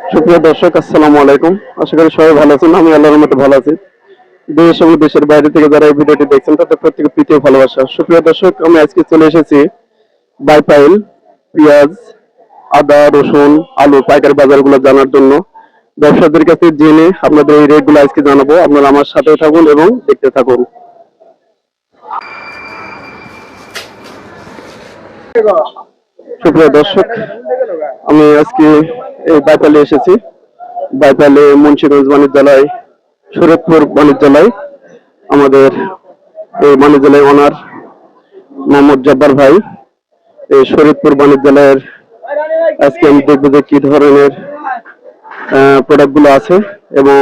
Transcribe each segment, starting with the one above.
সুপ্রিয় দর্শক, আসসালামু আলাইকুম। আশা করি সবাই ভালো আছেন। আমি আল্লাহর রহমতে ভালো আছি। দেশ এবং দেশের বাইরে থেকে যারা এই ভিডিওটি দেখছেন তাদের প্রত্যেকে প্রীতি ও ভালোবাসা। সুপ্রিয় দর্শক, আমি আজকে চলে এসেছি বাইপাইল, পেঁয়াজ, আদা, রসুন, আলু পাইকারি বাজারগুলো জানার জন্য। ব্যবসায়ীদের কাছে জেনে আপনাদের এই রেটগুলো আজকে জানাবো। আপনারা আমার সাথে থাকুন এবং দেখতে থাকুন। সুপ্রিয় দর্শক, আমি আজকে এই বাইপাইলে এসেছি। বাইপাইলে মুন্সিগঞ্জ বাণিজ্যালয়, শরীয়তপুর বাণিজ্যালয়, আমাদের এই বাণিজ্যালয় ওনার মোহাম্মদ জব্বার ভাই। এই শরীয়তপুর বাণিজ্যালয়ের আজকে আমি দেখবো যে কি ধরনের প্রোডাক্ট গুলো আছে এবং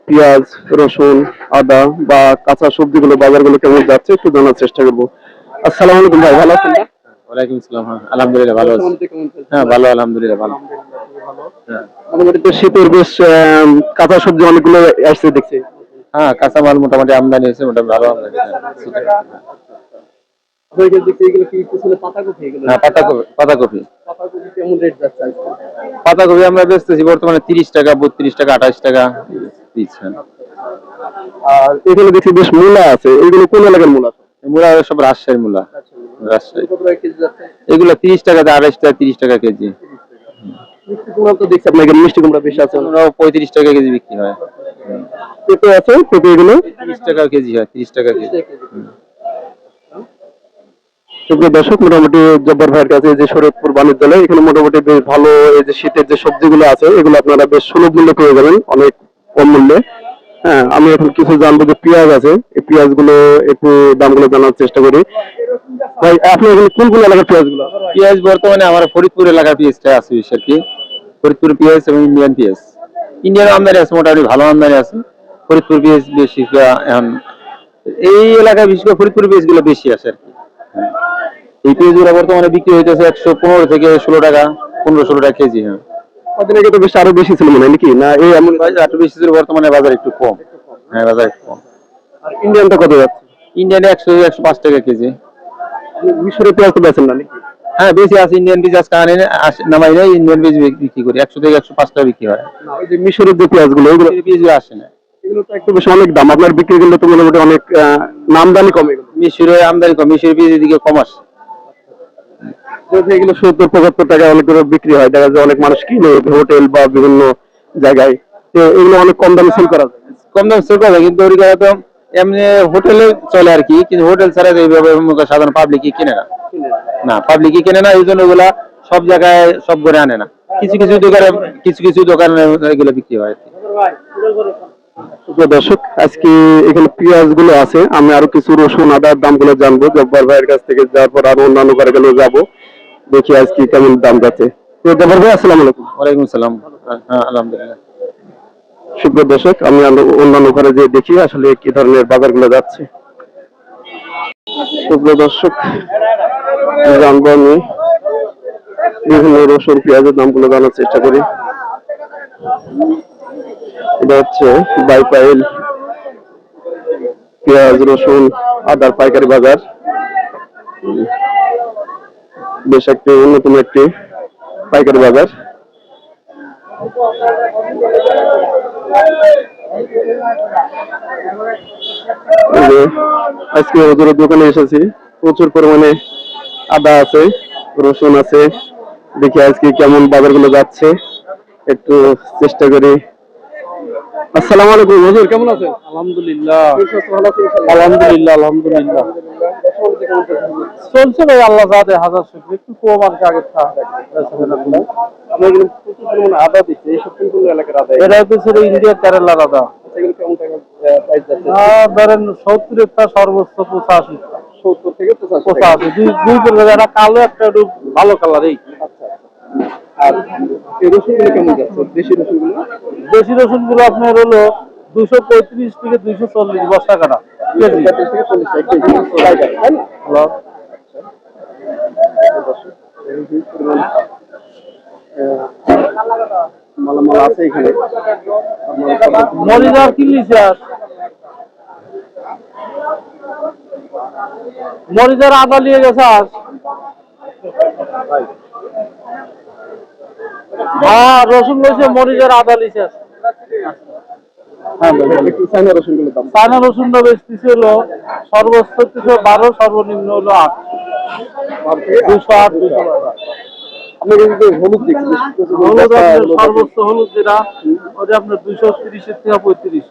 পেঁয়াজ, রসুন, আদা বা কাঁচা সবজিগুলো বাজারগুলো কেমন যাচ্ছে একটু জানার চেষ্টা করবো। আসসালামু আলাইকুম ভাই, ভালো আছেন না? ওয়ালাইকুম আসসালাম। হ্যাঁ, আলহামদুলিল্লাহ ভালো আছি। হ্যাঁ, ভালো, আলহামদুলিল্লাহ ভালো। হ্যাঁ, মোটামুটি তো শীতের বেশ কাঁচা সবজি অনেকগুলো আসছে দেখছি। হ্যাঁ, কাঁচামাল মোটামুটি আমদানি হয়েছে, মোটামুটি ভালো আমদানি হয়েছে। হ্যাঁ, পাতাকপি পাতাকপি আমরা বেচতেছি বর্তমানে 30 টাকা, 32 টাকা, 28 টাকা পিস। হ্যাঁ, আর এখানে দেখছি বেশ মূলা আছে, এইগুলো কোন এলাকার মূলা? মূলা সব রাজশাহীর মূলা। রাজশাহী এগুলো 30 টাকা, 28 টাকা, 30 টাকা কেজি। মিষ্টি কুমড়া তো দেখছি আপনার এখানে মিষ্টি কুমড়া বেশ আছে। ওরাও 35 টাকা কেজি বিক্রি হয়। পেঁপে আছে, পেঁপে এগুলো 30 টাকা কেজি হয়, 30 টাকা কেজি। সুপ্রিয় দর্শক, মোটামুটি জব্বার ভাইয়ের কাছে যে শরীয়তপুর বাণিজ্যালয়, এখানে মোটামুটি বেশ ভালো এই যে শীতের যে সবজিগুলো আছে এগুলো আপনারা বেশ সুলভ মূল্যে পেয়ে যাবেন, অনেক কম মূল্যে। হ্যাঁ, আমি এখন কিছু জানবো যে পেঁয়াজ আছে, এই পেঁয়াজ গুলো একটু দামগুলো জানার চেষ্টা করি। ভাই, আপনি এখানে কোন কোন এলাকার পেঁয়াজ গুলো? পেঁয়াজ বর্তমানে আমার ফরিদপুর এলাকার পেঁয়াজটা আছে বেশি আর কি। ফরিদপুর পেঁয়াজ এবং ইন্ডিয়ান পেঁয়াজ। ইন্ডিয়ান আমদানি আছে, মোটামুটি ভালো আমদানি আছে। ফরিদপুর পেঁয়াজ বেশি এখন এই এলাকায়, বিশেষ করে ফরিদপুর পেঁয়াজ গুলো বেশি আছে আর কি। এই পেঁয়াজ গুলো বর্তমানে বিক্রি হইতেছে 115 থেকে 16 টাকা, 15-16 টাকা কেজি। হ্যাঁ, কদিন আগে তো বেশ আরো বেশি ছিল মনে হয় নাকি? না এই এমন একটু বেশি ছিল, বর্তমানে বাজার একটু কম। হ্যাঁ, বাজার একটু কম। আর ইন্ডিয়ানটা কত যাচ্ছে? ইন্ডিয়ানে 100-105 টাকা কেজি। মিশরের পেঁয়াজ তো বেচেন না নাকি? হ্যাঁ, বেশি আছে। ইন্ডিয়ান পেঁয়াজ আজকে আনে নামাই নেই, ইন্ডিয়ান পেঁয়াজ বিক্রি করি 100 থেকে 105 টাকা বিক্রি হয়। না, ওই যে মিশরের যে পেঁয়াজ গুলো এগুলো পেঁয়াজ আসে না। এগুলো তো একটু বেশি অনেক দাম, আপনার বিক্রি করলে তো মোটামুটি অনেক নামদানি কমে গেল। মিশরে আমদানি কম, মিশরের পেঁয়াজ এদিকে কম আসে। যদি এগুলো 70-75 টাকা অনেক করে বিক্রি হয়, দেখা যায় অনেক মানুষ কিনে হোটেল বা বিভিন্ন জায়গায়, তো এগুলো অনেক কম দামে সেল করা যায়। কম দাম সেল করা যায়, কিন্তু ওই জায়গায় তো এমনি হোটেলে চলে আর কি, কিন্তু হোটেল ছাড়া তো এইভাবে সাধারণ পাবলিকই কিনে না। না, পাবলিকই কিনে না, এই জন্য ওগুলা সব জায়গায় সব করে আনে না। কিছু কিছু দোকানে, কিছু কিছু দোকানে এগুলো বিক্রি হয় আর কি। প্রিয় দর্শক, আজকে এখানে পেঁয়াজ গুলো আছে, আমি আরো কিছু রসুন আদার দামগুলো জানবো জব্বার ভাইয়ের কাছ থেকে, যাওয়ার পর আরো অন্যান্য কারখানায় যাবো, দেখি আজকে কেমন দাম যাচ্ছে। তো জব্বার ভাই, আসসালামু আলাইকুম। ওয়ালাইকুম আসসালাম। হ্যাঁ, আলহামদুলিল্লাহ। সুপ্রিয় দর্শক, আমি অন্যান্য ঘরে যে দেখি আসলে কি ধরনের বাজারগুলো যাচ্ছে। সুপ্রিয় দর্শক, জানবো আমি বিভিন্ন রসুন পেঁয়াজের দামগুলো জানার চেষ্টা করি। এটা হচ্ছে বাইপাইল পেঁয়াজ, রসুন, আদার পাইকারি বাজার। বেশ একটি অন্যতম একটি পাইকারি বাজার। আজকে হুজুরের দোকানে এসেছি, প্রচুর পরিমাণে আদা আছে, রসুন আছে। দেখি আজকে কেমন বাজারগুলো যাচ্ছে, একটু চেষ্টা করি। আসসালামু আলাইকুম হুজুর, কেমন আছেন? আলহামদুলিল্লাহ, আলহামদুলিল্লাহ, আলহামদুলিল্লাহ। চলছে ভাই, আল্লাহ যাতে হাজার শুকর, একটু কম আর কি আগের আদা দিচ্ছে, এইসব কোন কোন এলাকার আদা? এটা হচ্ছে ইন্ডিয়ার কেরালার আদা। এগুলো কেমন টাকা প্রাইস যাচ্ছে? ধরেন 70-এর টা সর্বোচ্চ 85। 70 থেকে 85 85, দুই প্রকার, একটা কালো, একটা একটু ভালো কালার। এই আচ্ছা। আর এই রসুনগুলো কেমন যাচ্ছে, দেশি রসুনগুলো? দেশি রসুন গুলো আপনার হলো 235 থেকে 240 বস্তা কাটা কেজি। 35 থেকে 40 টাকা কেজি, তাই না? হ্যালো, মালামাল আছে এখানে। মরিদার কিনলিছে আর মরিদার আদা নিয়ে গেছে আর হ্যাঁ রসুন লইছে, মরিচ আর আদা লিছে আছে। হ্যাঁ একটু চায়না রসুনগুলোর দাম। চায়না রসুনটা বেচতেছে হলো সর্বোচ্চ 12, সর্বনিম্ন হলো 8। 208, 212। আপনার কিন্তু হলুদ দেখছি, হলুদ আপনার সর্বোচ্চ হলুদ যেটা ওটা আপনার 230 থেকে 35।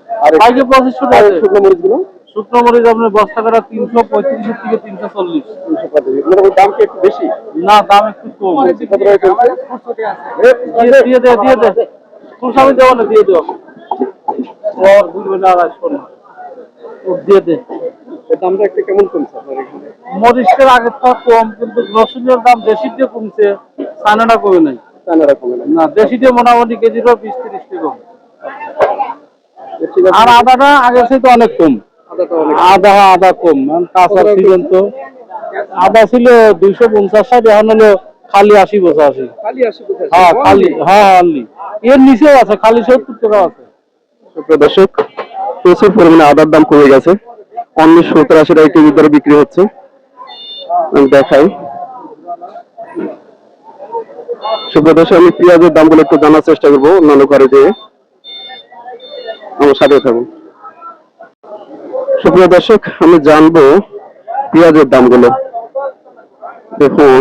আগে 25 টাকা। শুকনো মরিচগুলো শুকনো মরিচ আপনার বস্তা কাটা 335 থেকে 340। 235। দাম কি একটু বেশি? না, দাম একটু কম। কত টাকা চলছে? দিয়ে দে কুলসামি দেবো না, দিয়ে দেবো ওর বুঝবে না, আর শোন ও দিয়ে দে। এর দামটা একটু কেমন কমছে আপনার এখানে? মরিচের আগের থেকে কম, কিন্তু রসুনের দাম দেশি দিয়ে কমছে, চায়নাটা কমে নাই। চায়নাটা কমে না। না, দেশি দিয়ে মোটামুটি কেজিরও 20-30 টাকা কম। ঠিক আছে। আর আদাটা আগের থেকে অনেক কম। আদাটা অনেক আদা কম, কাঁচা সিজন তো। আদা ছিল 250-60, এখন হলো খালি 80-85। খালি 80 কোথায়? হ্যাঁ খালি, হ্যাঁ খালি এর নিচেও আছে, খালি 70 টাকা আছে। সুপ্রিয় দর্শক, প্রচুর পরিমাণে আদার দাম কমে গেছে। অন্য 70-80 টাকা কেজি দরে বিক্রি হচ্ছে। আমি দেখাই। সুপ্রিয় দর্শক, আমি পেঁয়াজের দামগুলো একটু জানার চেষ্টা করবো অন্যান্য ঘরে যেয়ে। আমার সাথে থাকুন। সুপ্রিয় দর্শক, আমি জানবো পেঁয়াজের দামগুলো। দেখুন,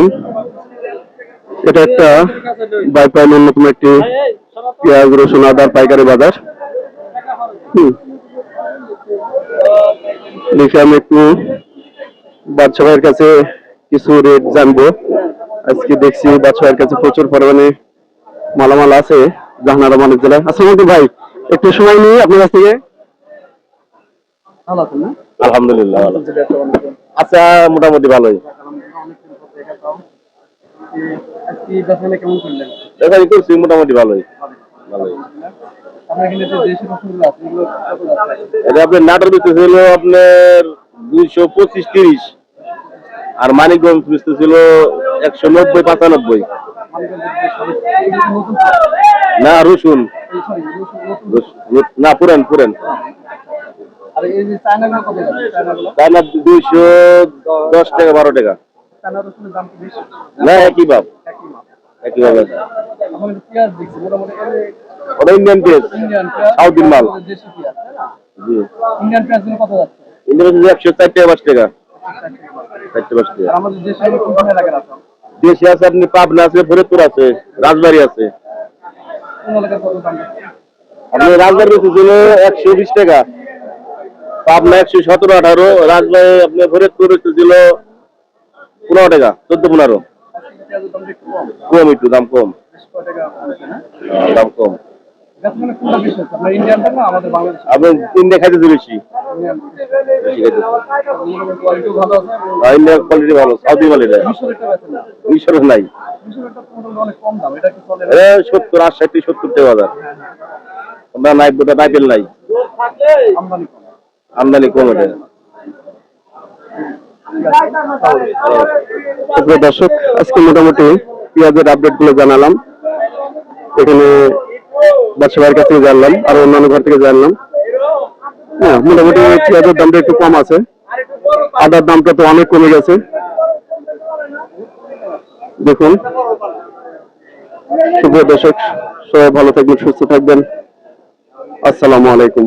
এটা একটা বাইপাইল অন্যতম একটি পেঁয়াজ রসুন আদার পাইকারি বাজার। দেখি আমি একটু বাদশা ভাইয়ের কাছে কিছু রেট জানবো। আজকে দেখছি বাদশা ভাইয়ের কাছে প্রচুর পরিমাণে মালামাল আছে জাহানারা মানিক জেলায়। আসসালামু আলাইকুম ভাই, একটু সময় নিয়ে আপনার কাছ থেকে। আলহামদুলিল্লাহ ভালো। আচ্ছা, মোটামুটি ভালোই। বেচারি করছি মোটামুটি ভালোই। এটা আপনার নাটোর বেচতে ছিল আপনার 225-30, আর মানিকগঞ্জ বেচতে ছিল 190-95। না রসুন, না পুরান চায়না 210 টাকা 12 টাকা। না একই ভাব আছে। ওটা ইন্ডিয়ান পেঁয়াজ, সাউথির মাল। জি, ইন্ডিয়ান পেঁয়াজ 104 টাকা 5 টাকা। দেশে আছে আপনি পাবনা আছে, ফরিদপুর আছে, রাজবাড়ী আছে। আপনি রাজবাড়ী ছিল 120 টাকা, পাবনা 117-18, রাজবাড়ী আপনি ফরিদপুর ছিল 15 টাকা, 14-15। কম, একটু দাম কম, দাম কম। আপনি ইন্ডিয়া খাইতেছে বেশি। ইন্ডিয়ার কোয়ালিটি ভালো, সাউথি মাল এটা। মিশরের নাই, 70-80-70 টাকা বাজার। আমরা নাই, বোধ নাইটেল নাই, আমদানি কম এটা। দর্শক, আজকে মোটামুটি পেঁয়াজের আপডেট গুলো জানালাম। এখানে বাদশা ভাইয়ের কাছ থেকে জানলাম, আর অন্যান্য ঘর থেকে জানলাম। হ্যাঁ, মোটামুটি পেঁয়াজের দামটা একটু কম আছে, আদার দামটা তো অনেক কমে গেছে। দেখুন, সুপ্রিয় দর্শক, সবাই ভালো থাকবেন, সুস্থ থাকবেন। আসসালামু আলাইকুম।